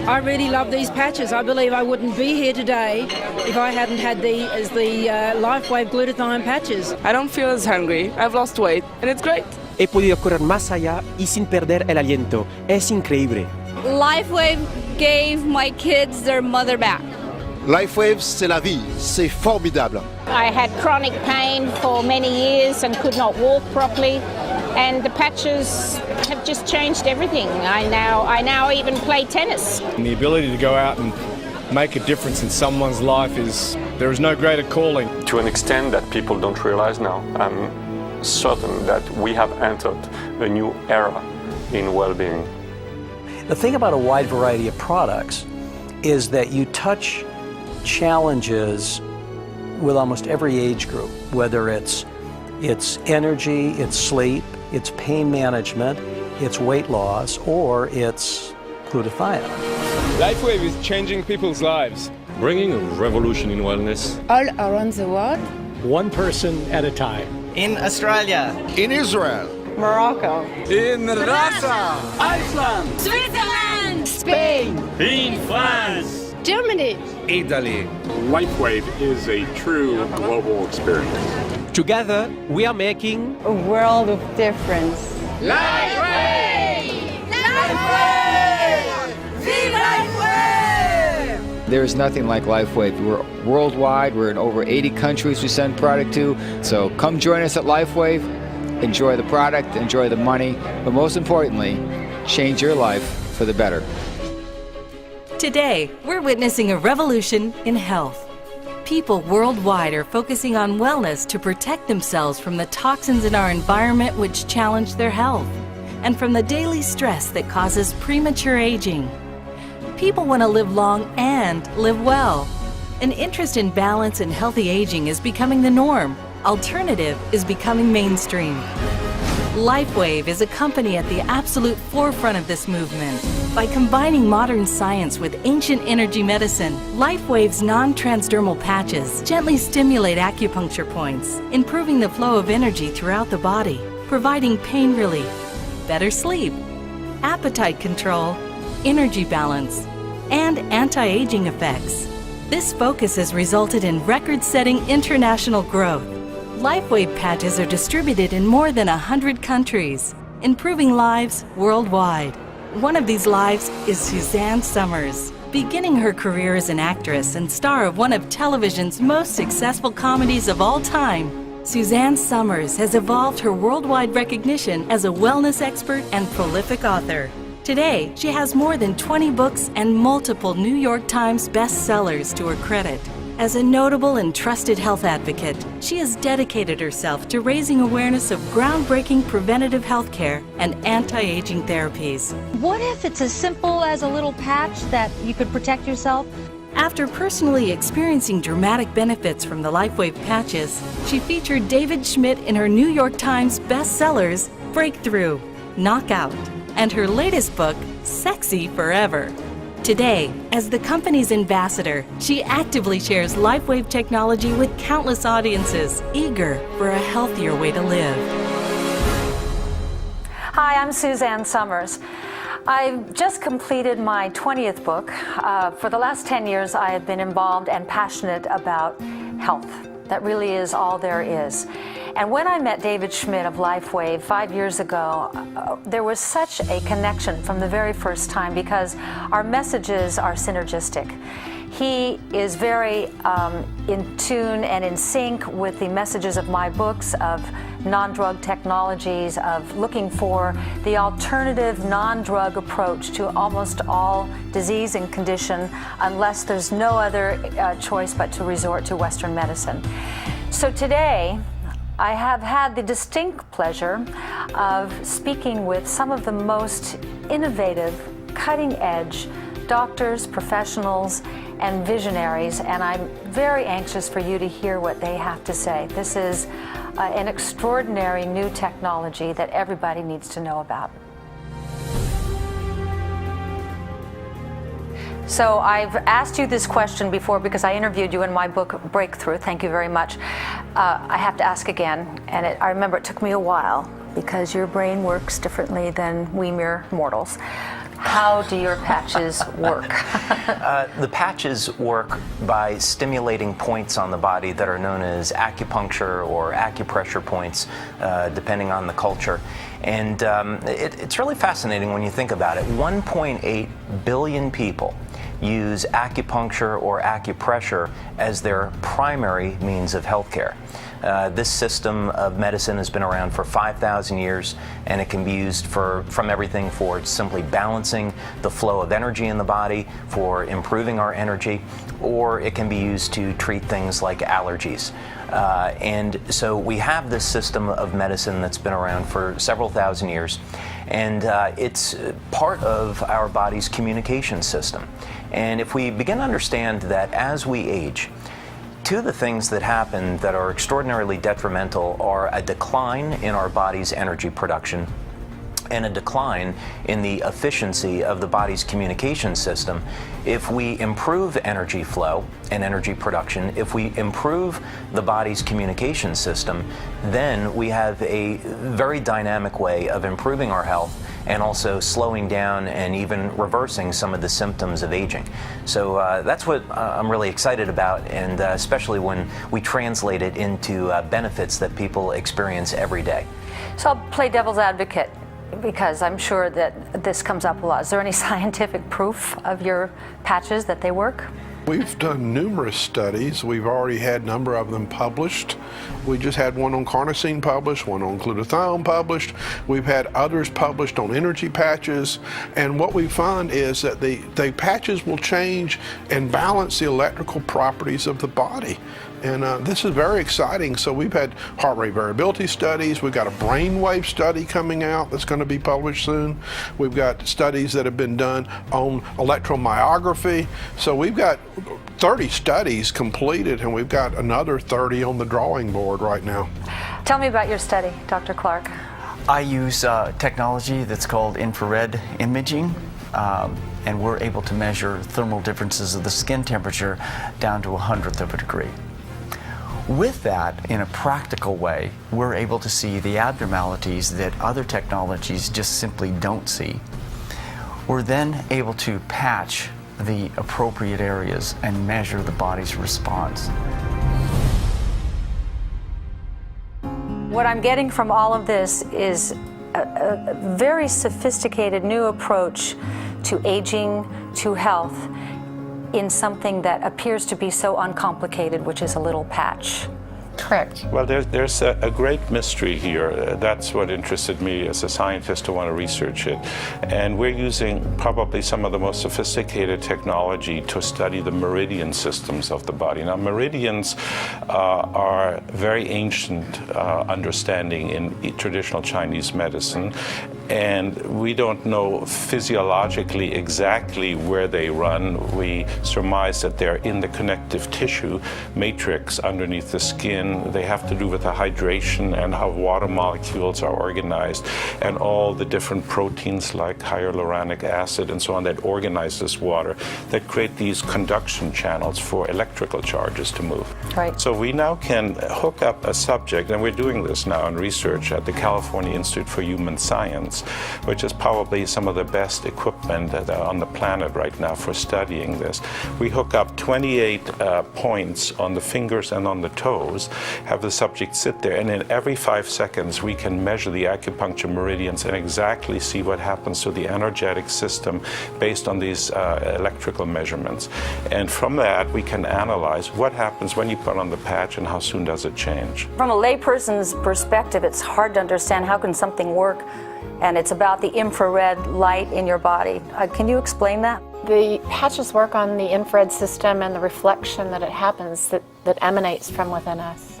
I really love these patches. I believe I wouldn't be here today if I hadn't had the LifeWave glutathione patches. I don't feel as hungry. I've lost weight, and it's great. He podido correr más allá y sin perder el aliento. Es increíble. LifeWave gave my kids their mother back. LifeWave, c'est la vie. C'est formidable. I had chronic pain for many years and could not walk properly, and the patches have just changed everything. I now even play tennis. And the ability to go out and make a difference in someone's life there is no greater calling. To an extent that people don't realize now, I'm certain that we have entered a new era in well-being. The thing about a wide variety of products is that you touch challenges with almost every age group, whether it's energy, it's sleep, it's pain management, it's weight loss, or it's glutathione. LifeWave is changing people's lives. Bringing a revolution in wellness. All around the world. One person at a time. In Australia. In Israel. Morocco. In Russia. Iceland. Switzerland. Spain. In France. Germany. Italy. LifeWave is a true global experience. Together, we are making a world of difference. LifeWave! LifeWave! Vive LifeWave! There is nothing like LifeWave. We're worldwide. We're in over 80 countries we send product to. So come join us at LifeWave. Enjoy the product, enjoy the money, but most importantly, change your life for the better. Today, we're witnessing a revolution in health. People worldwide are focusing on wellness to protect themselves from the toxins in our environment which challenge their health, and from the daily stress that causes premature aging. People want to live long and live well. An interest in balance and healthy aging is becoming the norm. Alternative is becoming mainstream. LifeWave is a company at the absolute forefront of this movement. By combining modern science with ancient energy medicine, LifeWave's non-transdermal patches gently stimulate acupuncture points, improving the flow of energy throughout the body, providing pain relief, better sleep, appetite control, energy balance, and anti-aging effects. This focus has resulted in record-setting international growth. LifeWave patches are distributed in more than 100 countries, improving lives worldwide. One of these lives is Suzanne Summers. Beginning her career as an actress and star of one of television's most successful comedies of all time, Suzanne Summers has evolved her worldwide recognition as a wellness expert and prolific author. Today, she has more than 20 books and multiple New York Times bestsellers to her credit. As a notable and trusted health advocate, she has dedicated herself to raising awareness of groundbreaking preventative health care and anti-aging therapies. What if it's as simple as a little patch that you could protect yourself? After personally experiencing dramatic benefits from the LifeWave patches, she featured David Schmidt in her New York Times bestsellers Breakthrough, Knockout, and her latest book, Sexy Forever. Today, as the company's ambassador, she actively shares LifeWave technology with countless audiences eager for a healthier way to live. Hi, I'm Suzanne Summers. I've just completed my 20th book. For the last 10 years, I have been involved and passionate about health. That really is all there is. And when I met David Schmidt of LifeWave 5 years ago, there was such a connection from the very first time because our messages are synergistic. He is very in tune and in sync with the messages of my books, of non-drug technologies, of looking for the alternative non-drug approach to almost all disease and condition unless there's no other choice but to resort to Western medicine. So today, I have had the distinct pleasure of speaking with some of the most innovative, cutting-edge doctors, professionals, and visionaries, and I'm very anxious for you to hear what they have to say. This is an extraordinary new technology that everybody needs to know about. So I've asked you this question before because I interviewed you in my book, Breakthrough. Thank you very much. I have to ask again, and I remember it took me a while because your brain works differently than we mere mortals. How do your patches work? The patches work by stimulating points on the body that are known as acupuncture or acupressure points, depending on the culture. And it's really fascinating when you think about it. 1.8 billion people use acupuncture or acupressure as their primary means of healthcare. This system of medicine has been around for 5,000 years, and it can be used from everything for simply balancing the flow of energy in the body, for improving our energy, or it can be used to treat things like allergies. And so we have this system of medicine that's been around for several thousand years, and it's part of our body's communication system. And if we begin to understand that as we age, two of the things that happen that are extraordinarily detrimental are a decline in our body's energy production and a decline in the efficiency of the body's communication system. If we improve energy flow and energy production, if we improve the body's communication system, then we have a very dynamic way of improving our health and also slowing down and even reversing some of the symptoms of aging. So that's what I'm really excited about, and especially when we translate it into benefits that people experience every day. So I'll play devil's advocate, because I'm sure that this comes up a lot. Is there any scientific proof of your patches that they work? We've done numerous studies. We've already had a number of them published. We just had one on carnosine published, one on glutathione published. We've had others published on energy patches. And what we find is that the patches will change and balance the electrical properties of the body. And this is very exciting. So we've had heart rate variability studies. We've got a brainwave study coming out that's going to be published soon. We've got studies that have been done on electromyography. So we've got 30 studies completed, and we've got another 30 on the drawing board right now. Tell me about your study, Dr. Clark. I use technology that's called infrared imaging. And we're able to measure thermal differences of the skin temperature down to 1/100th of a degree. With that, in a practical way, we're able to see the abnormalities that other technologies just simply don't see. We're then able to patch the appropriate areas and measure the body's response. What I'm getting from all of this is a very sophisticated new approach to aging, to health, in something that appears to be so uncomplicated, which is a little patch. Correct. Well, there's a great mystery here. That's what interested me as a scientist to want to research it. And we're using probably some of the most sophisticated technology to study the meridian systems of the body. Now, meridians are very ancient understanding in traditional Chinese medicine. And we don't know physiologically exactly where they run. We surmise that they're in the connective tissue matrix underneath the skin. They have to do with the hydration and how water molecules are organized, and all the different proteins like hyaluronic acid and so on that organize this water, that create these conduction channels for electrical charges to move. Right. So we now can hook up a subject, and we're doing this now in research at the California Institute for Human Science, which is probably some of the best equipment on the planet right now for studying this. We hook up 28 points on the fingers and on the toes, have the subject sit there, and in every 5 seconds we can measure the acupuncture meridians and exactly see what happens to the energetic system based on these electrical measurements. And from that we can analyze what happens when you put on the patch and how soon does it change. From a layperson's perspective, it's hard to understand how can something work, and it's about the infrared light in your body. Can you explain that? The patches work on the infrared system and the reflection that it happens that emanates from within us.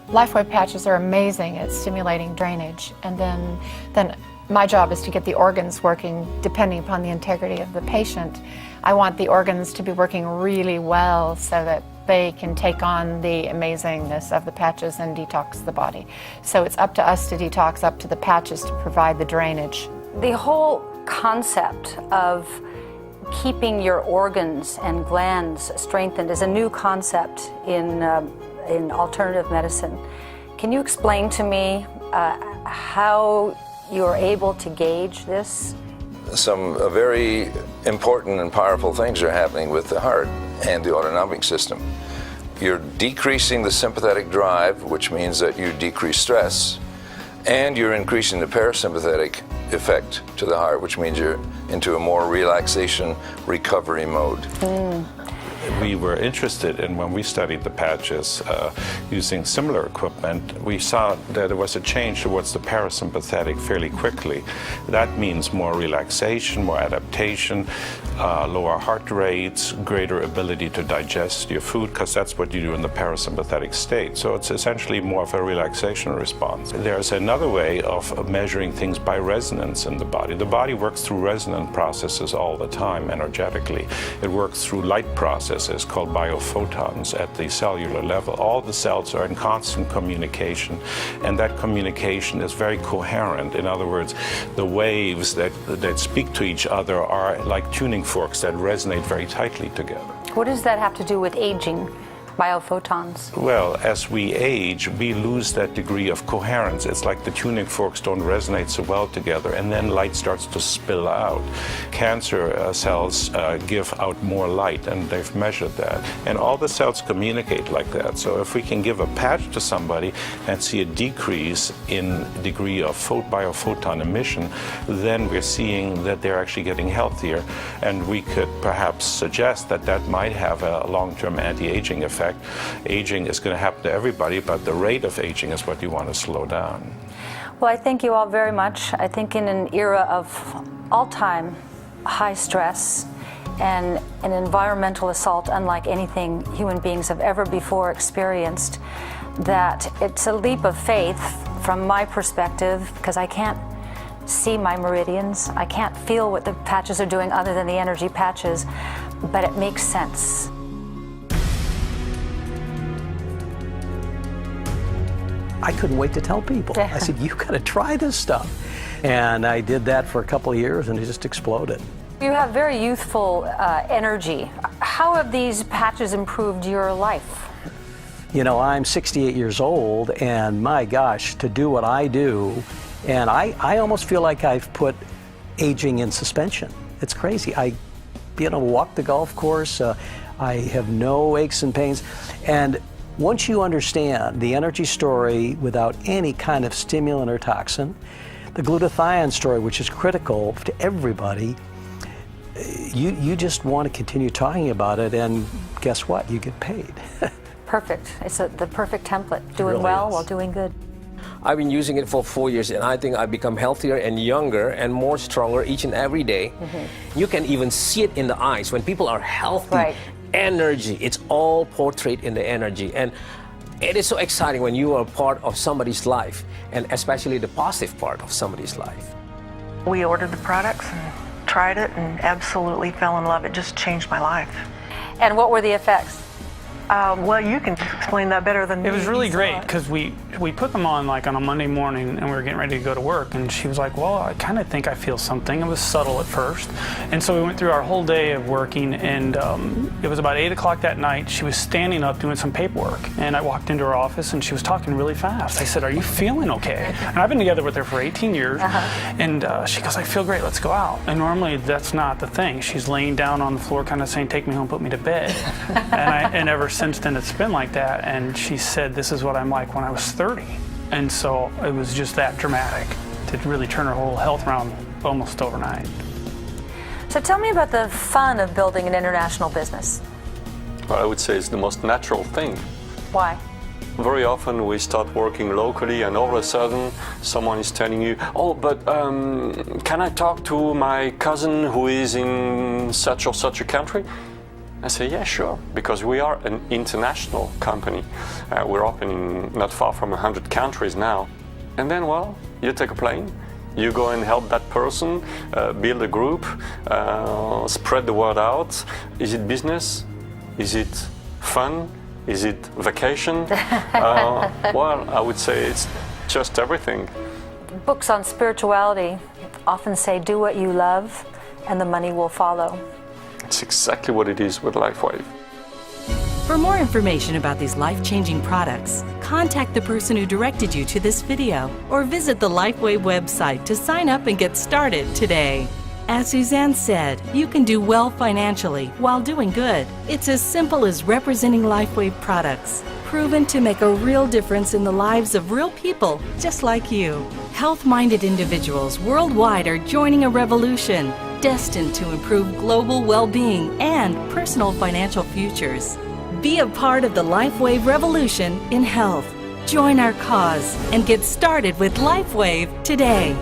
LifeWave patches are amazing at stimulating drainage, and then my job is to get the organs working depending upon the integrity of the patient. I want the organs to be working really well so that they can take on the amazingness of the patches and detox the body. So it's up to us to detox, up to the patches to provide the drainage. The whole concept of keeping your organs and glands strengthened is a new concept in alternative medicine. Can you explain to me how you're able to gauge this some very important and powerful things are happening with the heart and the autonomic system. You're decreasing the sympathetic drive, which means that you decrease stress, and you're increasing the parasympathetic effect to the heart, which means you're into a more relaxation recovery mode. We were interested in, when we studied the patches using similar equipment, we saw that there was a change towards the parasympathetic fairly quickly. That means more relaxation, more adaptation, lower heart rates, greater ability to digest your food, because that's what you do in the parasympathetic state. So it's essentially more of a relaxation response. There's another way of measuring things by resonance in the body. The body works through resonant processes all the time energetically. It works through light processes called biophotons at the cellular level. All the cells are in constant communication, and that communication is very coherent. In other words, the waves that speak to each other are like tuning forks that resonate very tightly together. What does that have to do with aging? Biophotons? Well, as we age, we lose that degree of coherence. It's like the tuning forks don't resonate so well together, and then light starts to spill out. Cancer cells give out more light, and they've measured that. And all the cells communicate like that. So if we can give a patch to somebody and see a decrease in degree of biophoton emission, then we're seeing that they're actually getting healthier. And we could perhaps suggest that that might have a long-term anti-aging effect. Aging is going to happen to everybody, but the rate of aging is what you want to slow down. Well, I thank you all very much. I think in an era of all-time high stress and an environmental assault unlike anything human beings have ever before experienced, that it's a leap of faith from my perspective, because I can't see my meridians. I can't feel what the patches are doing other than the energy patches, but it makes sense. I couldn't wait to tell people. I said, you gotta try this stuff. And I did that for a couple of years, and it just exploded. You have very youthful energy. How have these patches improved your life? You know, I'm 68 years old, and my gosh, to do what I do, and I almost feel like I've put aging in suspension. It's crazy. I walk the golf course. I have no aches and pains. And once you understand the energy story without any kind of stimulant or toxin, the glutathione story, which is critical to everybody, you just want to continue talking about it, and guess what? You get paid. Perfect. It's the perfect template. Doing really well while doing good. I've been using it for 4 years, and I think I've become healthier and younger and more stronger each and every day. You can even see it in the eyes. When people are healthy, right. Energy, it's all portrayed in the energy. And it is so exciting when you are part of somebody's life, and especially the positive part of somebody's life. We ordered the products and tried it and absolutely fell in love. It just changed my life. And what were the effects? Well, you can explain that better than me. It was really great, because we put them on like on a Monday morning, and we were getting ready to go to work, and she was like, well, I kind of think I feel something. It was subtle at first. And so we went through our whole day of working, and it was about 8 o'clock that night. She was standing up doing some paperwork, and I walked into her office, and she was talking really fast. I said, are you feeling okay? And I've been together with her for 18 years, and she goes, I feel great, let's go out. And that's not the thing. She's laying down on the floor kind of saying, take me home, put me to bed. And ever since then it's been like that, and she said, this is what I'm like when I was 30. And so it was just that dramatic to really turn her whole health around almost overnight. So tell me about the fun of building an international business. Well, I would say it's the most natural thing. Why? Very often we start working locally, and all of a sudden someone is telling you, oh, but can I talk to my cousin who is in such or such a country? I say, yeah, sure, because we are an international company. We're open in not far from 100 countries now. And then, well, you take a plane, you go and help that person, build a group, spread the word out. Is it business? Is it fun? Is it vacation? Well, I would say it's just everything. Books on spirituality often say, do what you love, and the money will follow. It's exactly what it is with LifeWave. For more information about these life-changing products, contact the person who directed you to this video, or visit the LifeWave website to sign up and get started today. As Suzanne said, you can do well financially while doing good. It's as simple as representing LifeWave products, proven to make a real difference in the lives of real people just like you. Health-minded individuals worldwide are joining a revolution destined to improve global well-being and personal financial futures. Be a part of the LifeWave revolution in health. Join our cause and get started with LifeWave today.